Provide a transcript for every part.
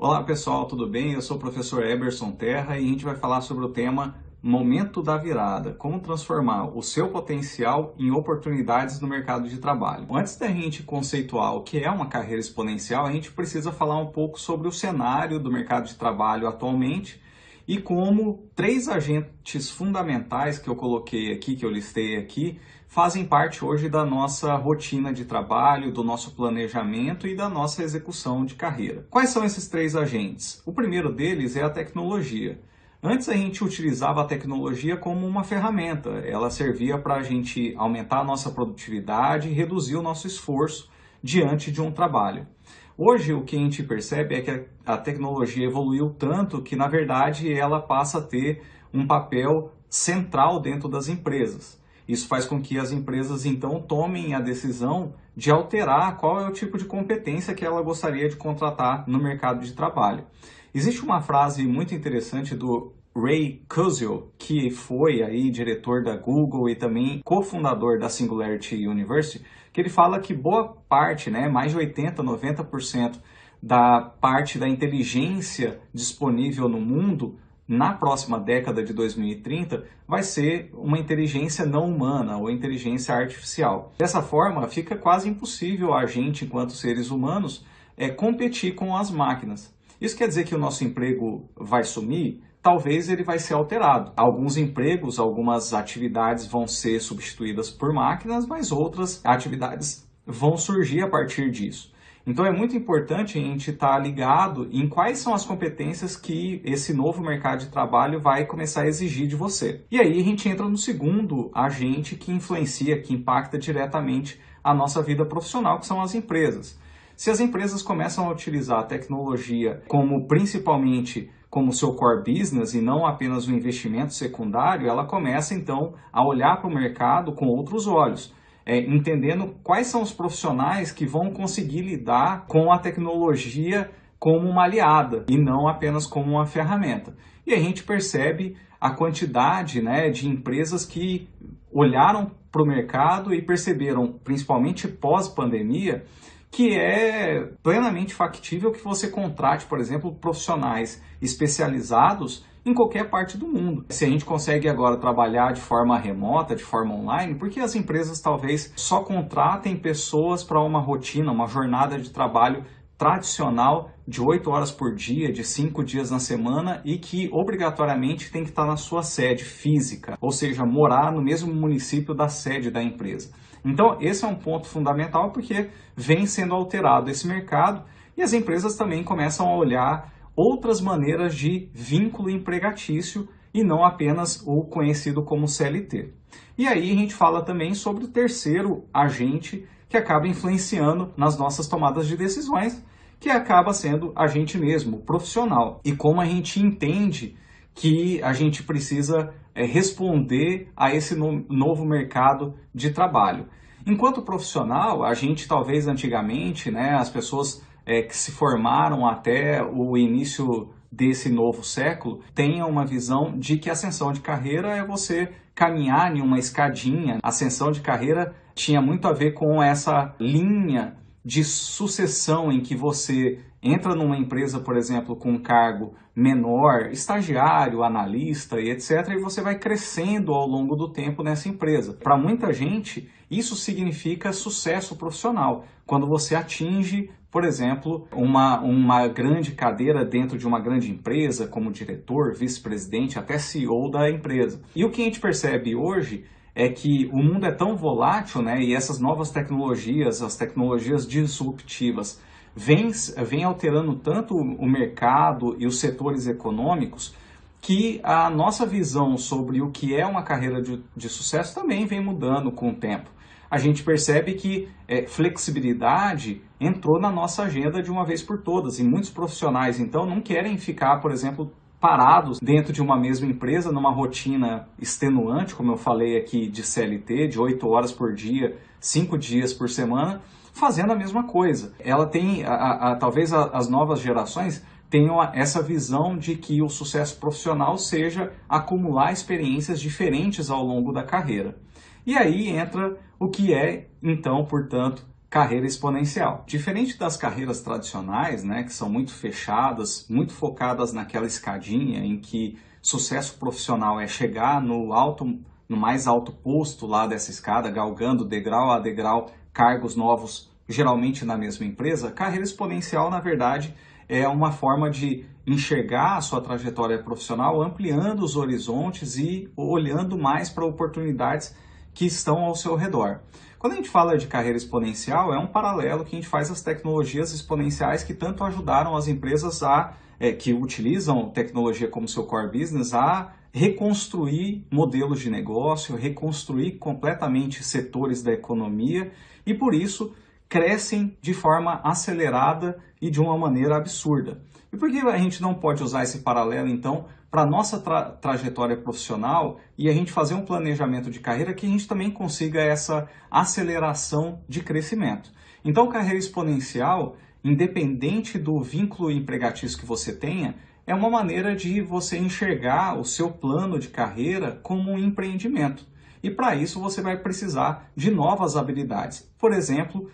Olá pessoal, tudo bem? Eu sou o professor Eberson Terra e a gente vai falar sobre o tema Momento da Virada, como transformar o seu potencial em oportunidades no mercado de trabalho. Antes da gente conceituar o que é uma carreira exponencial, a gente precisa falar um pouco sobre o cenário do mercado de trabalho atualmente e como três agentes fundamentais que eu coloquei aqui, que eu listei aqui, fazem parte hoje da nossa rotina de trabalho, do nosso planejamento e da nossa execução de carreira. Quais são esses três agentes? O primeiro deles é a tecnologia. Antes a gente utilizava a tecnologia como uma ferramenta, ela servia para a gente aumentar a nossa produtividade e reduzir o nosso esforço diante de um trabalho. Hoje o que a gente percebe é que a tecnologia evoluiu tanto que, na verdade, ela passa a ter um papel central dentro das empresas. Isso faz com que as empresas, então, tomem a decisão de alterar qual é o tipo de competência que ela gostaria de contratar no mercado de trabalho. Existe uma frase muito interessante do Ray Kurzweil, que foi aí diretor da Google e também cofundador da Singularity University, que ele fala que boa parte, mais de 80, 90% da parte da inteligência disponível no mundo na próxima década de 2030 vai ser uma inteligência não humana ou inteligência artificial. Dessa forma, fica quase impossível a gente, enquanto seres humanos, competir com as máquinas. Isso quer dizer que o nosso emprego vai sumir? Talvez ele vai ser alterado. Alguns empregos, algumas atividades vão ser substituídas por máquinas, mas outras atividades vão surgir a partir disso. Então é muito importante a gente estar ligado em quais são as competências que esse novo mercado de trabalho vai começar a exigir de você. E aí a gente entra no segundo agente que influencia, que impacta diretamente a nossa vida profissional, que são as empresas. Se as empresas começam a utilizar a tecnologia principalmente como seu core business e não apenas um investimento secundário, ela começa então a olhar para o mercado com outros olhos. Entendendo quais são os profissionais que vão conseguir lidar com a tecnologia como uma aliada e não apenas como uma ferramenta. E a gente percebe a quantidade de empresas que olharam para o mercado e perceberam, principalmente pós-pandemia, que é plenamente factível que você contrate, por exemplo, profissionais especializados em qualquer parte do mundo. Se a gente consegue agora trabalhar de forma remota, de forma online, por que as empresas talvez só contratem pessoas para uma rotina, uma jornada de trabalho tradicional de 8 horas por dia, de 5 dias na semana e que obrigatoriamente tem que estar na sua sede física, ou seja, morar no mesmo município da sede da empresa. Então, esse é um ponto fundamental porque vem sendo alterado esse mercado e as empresas também começam a olhar outras maneiras de vínculo empregatício e não apenas o conhecido como CLT. E aí a gente fala também sobre o terceiro agente que acaba influenciando nas nossas tomadas de decisões, que acaba sendo a gente mesmo, o profissional. E como a gente entende que a gente precisa responder a esse novo mercado de trabalho. Enquanto profissional, a gente talvez antigamente, as pessoas que se formaram até o início desse novo século, tenham uma visão de que a ascensão de carreira é você caminhar em uma escadinha. A ascensão de carreira tinha muito a ver com essa linha de sucessão em que você entra numa empresa, por exemplo, com um cargo menor, estagiário, analista e etc., e você vai crescendo ao longo do tempo nessa empresa. Para muita gente, isso significa sucesso profissional, quando você atinge, por exemplo, uma grande cadeira dentro de uma grande empresa, como diretor, vice-presidente, até CEO da empresa. E o que a gente percebe hoje é que o mundo é tão volátil, e essas novas tecnologias, as tecnologias disruptivas, vêm alterando tanto o mercado e os setores econômicos que a nossa visão sobre o que é uma carreira de sucesso também vem mudando com o tempo. A gente percebe que flexibilidade entrou na nossa agenda de uma vez por todas e muitos profissionais, então, não querem ficar, por exemplo, parados dentro de uma mesma empresa, numa rotina extenuante, como eu falei aqui, de CLT, de 8 horas por dia, 5 dias por semana, fazendo a mesma coisa. Ela tem, talvez as novas gerações tenham essa visão de que o sucesso profissional seja acumular experiências diferentes ao longo da carreira. E aí entra o que é, então, portanto, carreira exponencial. Diferente das carreiras tradicionais, né, que são muito fechadas, muito focadas naquela escadinha em que sucesso profissional é chegar no mais alto posto lá dessa escada, galgando degrau a degrau cargos novos, geralmente na mesma empresa. Carreira exponencial, na verdade, é uma forma de enxergar a sua trajetória profissional, ampliando os horizontes e olhando mais para oportunidades que estão ao seu redor. Quando a gente fala de carreira exponencial, é um paralelo que a gente faz às tecnologias exponenciais que tanto ajudaram as empresas que utilizam tecnologia como seu core business a reconstruir modelos de negócio, reconstruir completamente setores da economia e, por isso, crescem de forma acelerada e de uma maneira absurda. E por que a gente não pode usar esse paralelo, então, para a nossa trajetória profissional e a gente fazer um planejamento de carreira que a gente também consiga essa aceleração de crescimento? Então, carreira exponencial, independente do vínculo empregatício que você tenha, é uma maneira de você enxergar o seu plano de carreira como um empreendimento. E para isso você vai precisar de novas habilidades. Por exemplo,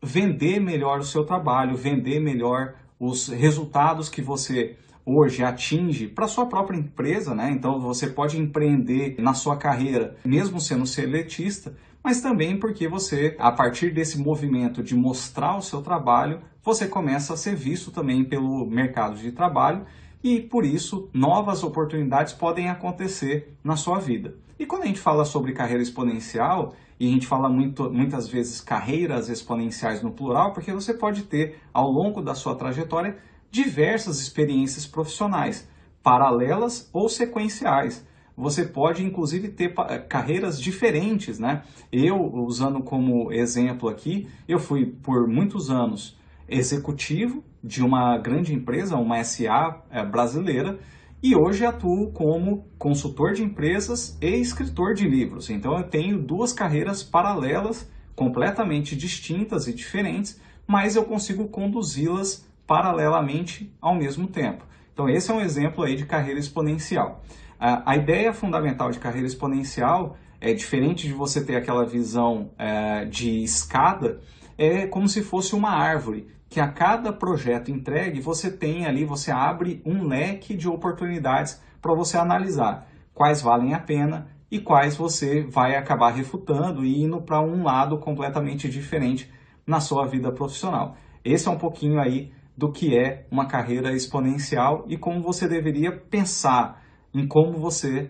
vender melhor o seu trabalho, vender melhor os resultados que você hoje atinge para sua própria empresa, né? Então você pode empreender na sua carreira, mesmo sendo seletista, mas também porque você, a partir desse movimento de mostrar o seu trabalho, você começa a ser visto também pelo mercado de trabalho e, por isso, novas oportunidades podem acontecer na sua vida. E quando a gente fala sobre carreira exponencial, e a gente fala muitas vezes carreiras exponenciais no plural, porque você pode ter, ao longo da sua trajetória, diversas experiências profissionais, paralelas ou sequenciais. Você pode, inclusive, ter carreiras diferentes, né? Eu, usando como exemplo aqui, eu fui por muitos anos executivo de uma grande empresa, uma SA brasileira, e hoje atuo como consultor de empresas e escritor de livros. Então eu tenho duas carreiras paralelas, completamente distintas e diferentes, mas eu consigo conduzi-las paralelamente ao mesmo tempo. Então esse é um exemplo aí de carreira exponencial. A ideia fundamental de carreira exponencial é diferente de você ter aquela visão de escada, é como se fosse uma árvore, que a cada projeto entregue você tem ali, você abre um leque de oportunidades para você analisar quais valem a pena e quais você vai acabar refutando e indo para um lado completamente diferente na sua vida profissional. Esse é um pouquinho aí do que é uma carreira exponencial e como você deveria pensar em como você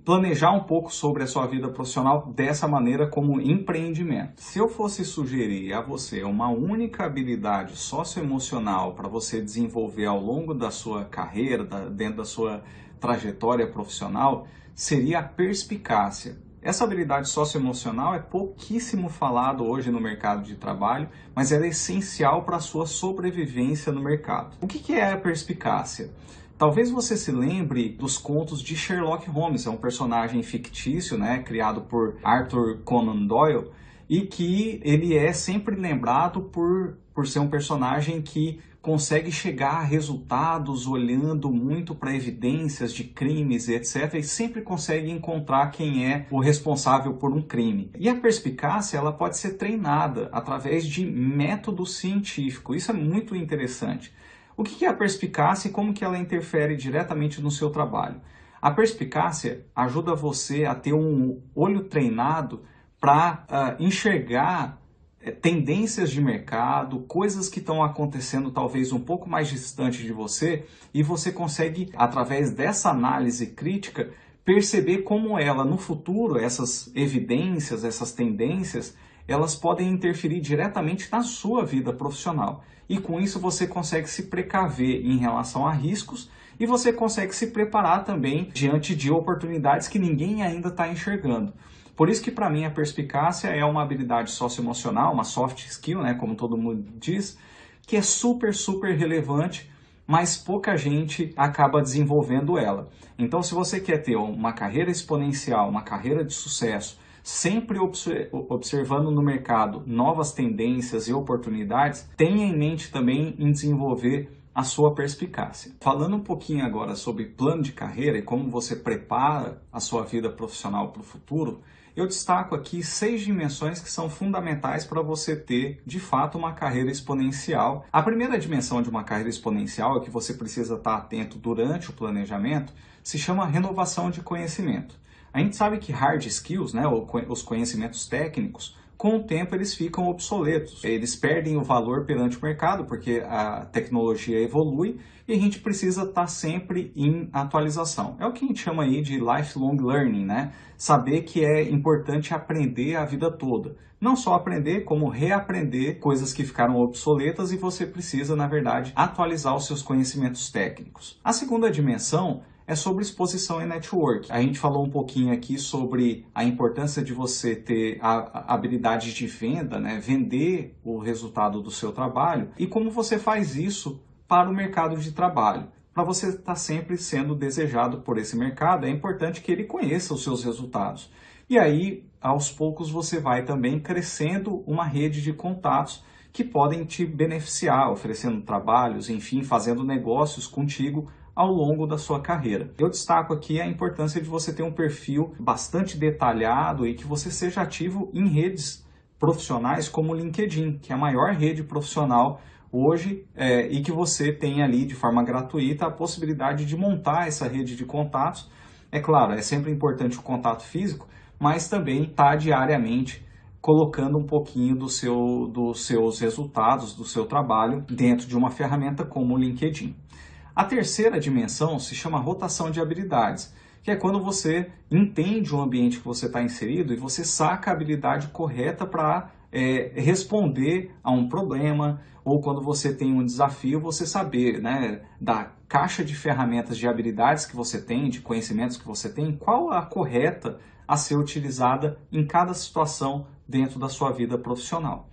planejar um pouco sobre a sua vida profissional dessa maneira como empreendimento. Se eu fosse sugerir a você uma única habilidade socioemocional para você desenvolver ao longo da sua carreira, dentro da sua trajetória profissional, seria a perspicácia. Essa habilidade socioemocional é pouquíssimo falado hoje no mercado de trabalho, mas ela é essencial para a sua sobrevivência no mercado. O que é a perspicácia? Talvez você se lembre dos contos de Sherlock Holmes, é um personagem fictício, né, criado por Arthur Conan Doyle, e que ele é sempre lembrado por ser um personagem que consegue chegar a resultados olhando muito para evidências de crimes e etc. e sempre consegue encontrar quem é o responsável por um crime. E a perspicácia ela pode ser treinada através de método científico. Isso é muito interessante. O que é a perspicácia e como que ela interfere diretamente no seu trabalho? A perspicácia ajuda você a ter um olho treinado para enxergar tendências de mercado, coisas que estão acontecendo talvez um pouco mais distante de você, e você consegue, através dessa análise crítica, perceber como ela, no futuro, essas evidências, essas tendências, elas podem interferir diretamente na sua vida profissional. E com isso você consegue se precaver em relação a riscos e você consegue se preparar também diante de oportunidades que ninguém ainda está enxergando. Por isso que para mim a perspicácia é uma habilidade socioemocional, uma soft skill, né, como todo mundo diz, que é super relevante, mas pouca gente acaba desenvolvendo ela. Então se você quer ter uma carreira exponencial, uma carreira de sucesso, sempre observando no mercado novas tendências e oportunidades, tenha em mente também em desenvolver a sua perspicácia. Falando um pouquinho agora sobre plano de carreira e como você prepara a sua vida profissional para o futuro, eu destaco aqui 6 dimensões que são fundamentais para você ter, de fato, uma carreira exponencial. A primeira dimensão de uma carreira exponencial, que você precisa estar atento durante o planejamento, se chama renovação de conhecimento. A gente sabe que hard skills, né, os conhecimentos técnicos, com o tempo eles ficam obsoletos, eles perdem o valor perante o mercado porque a tecnologia evolui e a gente precisa estar sempre em atualização. É o que a gente chama aí de lifelong learning, né? Saber que é importante aprender a vida toda. Não só aprender, como reaprender coisas que ficaram obsoletas e você precisa, na verdade, atualizar os seus conhecimentos técnicos. A segunda dimensão é sobre exposição e network. A gente falou um pouquinho aqui sobre a importância de você ter a habilidade de venda, né? Vender o resultado do seu trabalho e como você faz isso para o mercado de trabalho. Para você estar sempre sendo desejado por esse mercado, é importante que ele conheça os seus resultados. E aí, aos poucos, você vai também crescendo uma rede de contatos que podem te beneficiar, oferecendo trabalhos, enfim, fazendo negócios contigo ao longo da sua carreira. Eu destaco aqui a importância de você ter um perfil bastante detalhado e que você seja ativo em redes profissionais como o LinkedIn, que é a maior rede profissional hoje, e que você tem ali de forma gratuita a possibilidade de montar essa rede de contatos. É claro, é sempre importante o contato físico, mas também está diariamente colocando um pouquinho dos seus resultados, do seu trabalho dentro de uma ferramenta como o LinkedIn. A terceira dimensão se chama rotação de habilidades, que é quando você entende o ambiente que você está inserido e você saca a habilidade correta para responder a um problema, ou quando você tem um desafio, você saber, né, da caixa de ferramentas de habilidades que você tem, de conhecimentos que você tem, qual a correta a ser utilizada em cada situação dentro da sua vida profissional.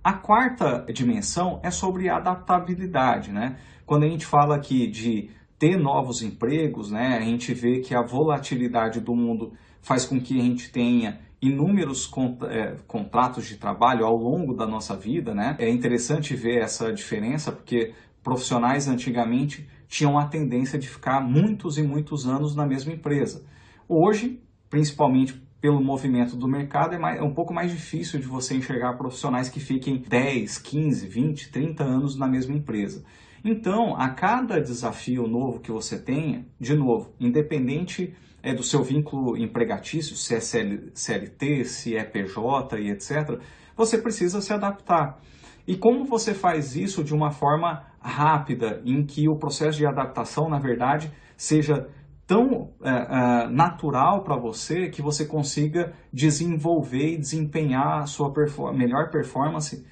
A quarta dimensão é sobre adaptabilidade, né? Quando a gente fala aqui de ter novos empregos, né, a gente vê que a volatilidade do mundo faz com que a gente tenha inúmeros contratos de trabalho ao longo da nossa vida, né? É interessante ver essa diferença, porque profissionais antigamente tinham a tendência de ficar muitos e muitos anos na mesma empresa. Hoje, principalmente pelo movimento do mercado, é um pouco mais difícil de você enxergar profissionais que fiquem 10, 15, 20, 30 anos na mesma empresa. Então, a cada desafio novo que você tenha, de novo, independente do seu vínculo empregatício, se é CLT, se é PJ e etc., você precisa se adaptar. E como você faz isso de uma forma rápida, em que o processo de adaptação, na verdade, seja tão natural para você que você consiga desenvolver e desempenhar a sua melhor performance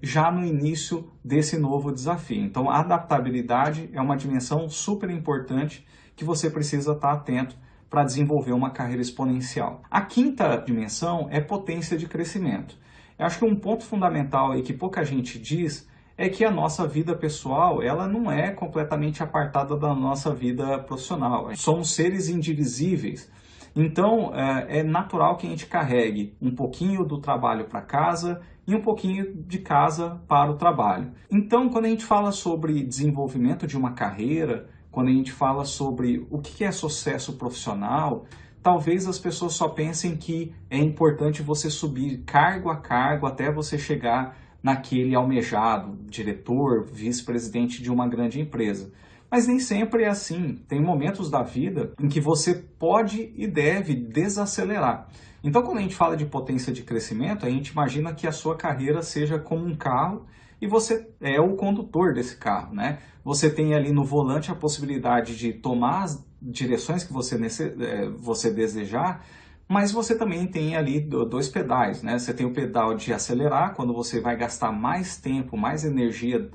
já no início desse novo desafio. Então, a adaptabilidade é uma dimensão super importante que você precisa estar atento para desenvolver uma carreira exponencial. A quinta dimensão é potência de crescimento. Eu acho que um ponto fundamental e que pouca gente diz é que a nossa vida pessoal, ela não é completamente apartada da nossa vida profissional. Somos seres indivisíveis. Então, é natural que a gente carregue um pouquinho do trabalho para casa e um pouquinho de casa para o trabalho. Então, quando a gente fala sobre desenvolvimento de uma carreira, quando a gente fala sobre o que é sucesso profissional, talvez as pessoas só pensem que é importante você subir cargo a cargo até você chegar naquele almejado diretor, vice-presidente de uma grande empresa. Mas nem sempre é assim. Tem momentos da vida em que você pode e deve desacelerar. Então, quando a gente fala de potência de crescimento, a gente imagina que a sua carreira seja como um carro e você é o condutor desse carro, né? Você tem ali no volante a possibilidade de tomar as direções que você desejar, mas você também tem ali dois pedais, né? Você tem o pedal de acelerar, quando você vai gastar mais tempo, mais energia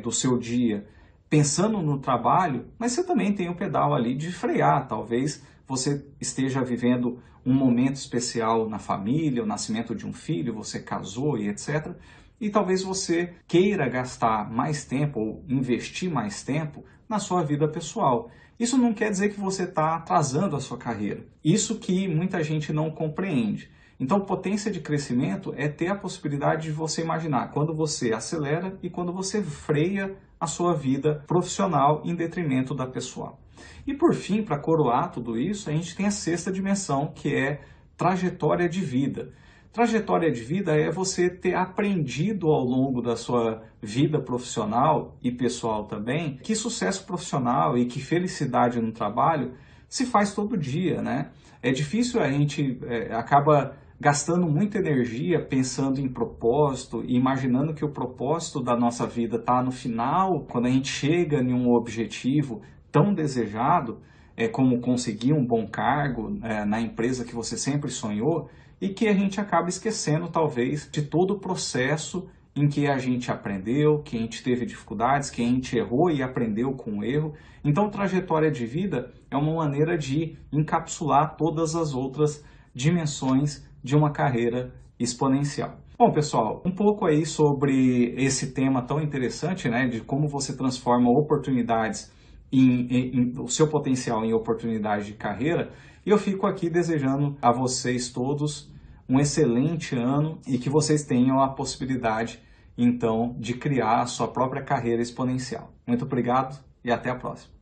do seu dia pensando no trabalho, mas você também tem o pedal ali de frear. Talvez você esteja vivendo um momento especial na família, o nascimento de um filho, você casou e etc. E talvez você queira gastar mais tempo ou investir mais tempo na sua vida pessoal. Isso não quer dizer que você está atrasando a sua carreira. Isso que muita gente não compreende. Então, potência de crescimento é ter a possibilidade de você imaginar quando você acelera e quando você freia a sua vida profissional em detrimento da pessoal. E por fim, para coroar tudo isso, a gente tem a sexta dimensão, que é trajetória de vida. Trajetória de vida é você ter aprendido ao longo da sua vida profissional e pessoal também, que sucesso profissional e que felicidade no trabalho se faz todo dia, né? É difícil, a gente acaba gastando muita energia pensando em propósito e imaginando que o propósito da nossa vida está no final, quando a gente chega em um objetivo tão desejado, como conseguir um bom cargo na empresa que você sempre sonhou, e que a gente acaba esquecendo, talvez, de todo o processo em que a gente aprendeu, que a gente teve dificuldades, que a gente errou e aprendeu com o erro. Então, trajetória de vida é uma maneira de encapsular todas as outras dimensões de uma carreira exponencial. Bom, pessoal, um pouco aí sobre esse tema tão interessante, né, de como você transforma oportunidades o seu potencial em oportunidade de carreira, e eu fico aqui desejando a vocês todos um excelente ano e que vocês tenham a possibilidade, então, de criar a sua própria carreira exponencial. Muito obrigado e até a próxima.